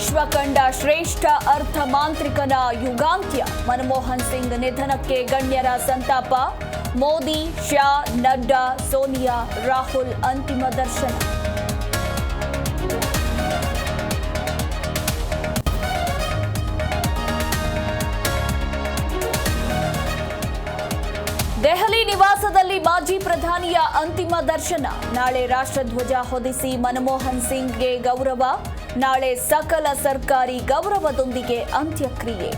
ವಿಶ್ವ ಕಂಡ ಶ್ರೇಷ್ಠ ಅರ್ಥ ಮಾಂತ್ರಿಕನ ಯುಗಾಂತ್ಯ. ಮನಮೋಹನ್ ಸಿಂಗ್ ನಿಧನಕ್ಕೆ ಗಣ್ಯರ ಸಂತಾಪ. ಮೋದಿ, ಶಾ, ನಡ್ಡಾ, ಸೋನಿಯಾ, ರಾಹುಲ್ ಅಂತಿಮ ದರ್ಶನ. ದೆಹಲಿ ನಿವಾಸದಲ್ಲಿ ಮಾಜಿ ಪ್ರಧಾನಿಯ ಅಂತಿಮ ದರ್ಶನ. ನಾಳೆ ರಾಷ್ಟ್ರಧ್ವಜ ಹೊದಿಸಿ ಮನಮೋಹನ್ ಸಿಂಗ್ಗೆ ಗೌರವ. ನಾಳೆ ಸಕಲ ಸರ್ಕಾರಿ ಗೌರವದೊಂದಿಗೆ ಅಂತ್ಯಕ್ರಿಯೆ.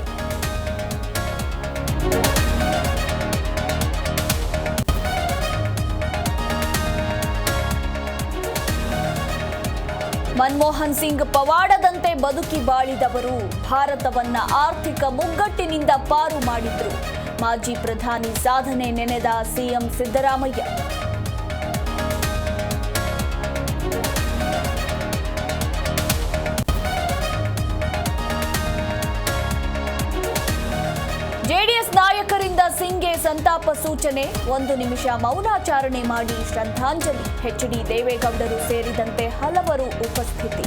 ಮನಮೋಹನ್ ಸಿಂಗ್ ಪವಾಡದಂತೆ ಬದುಕಿ ಬಾಳಿದವರು. ಭಾರತವನ್ನ ಆರ್ಥಿಕ ಮುಗ್ಗಟ್ಟಿನಿಂದ ಪಾರು ಮಾಡಿದ್ರು. ಮಾಜಿ ಪ್ರಧಾನಿ ಸಾಧನೆ ನೆನೆದ ಸಿಎಂ ಸಿದ್ದರಾಮಯ್ಯ. ಜೆಡಿಎಸ್ ನಾಯಕರಿಂದ ಸಿಂಗ್ಗೆ ಸಂತಾಪ ಸೂಚನೆ. 1 ನಿಮಿಷ ಮೌನಾಚರಣೆ ಮಾಡಿ ಶ್ರದ್ಧಾಂಜಲಿ. ಎಚ್ಡಿ ದೇವೇಗೌಡರು ಸೇರಿದಂತೆ ಹಲವರು ಉಪಸ್ಥಿತಿ.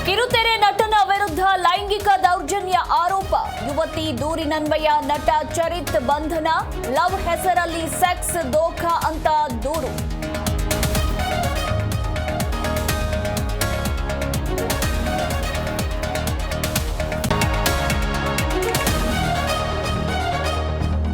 ಕಿರುತೆರೆ ನಟನ ವಿರುದ್ಧ ಲೈಂಗಿಕ ದೌರ್ಜನ್ಯ ಆರೋಪ. ಯುವತಿ ದೂರಿನನ್ವಯ ನಟ ಚರಿತ್ ಬಂಧನ. ಲವ್ ಹೆಸರಲ್ಲಿ ಸೆಕ್ಸ್ ದೋಖಾ ಅಂತ ದೂರು.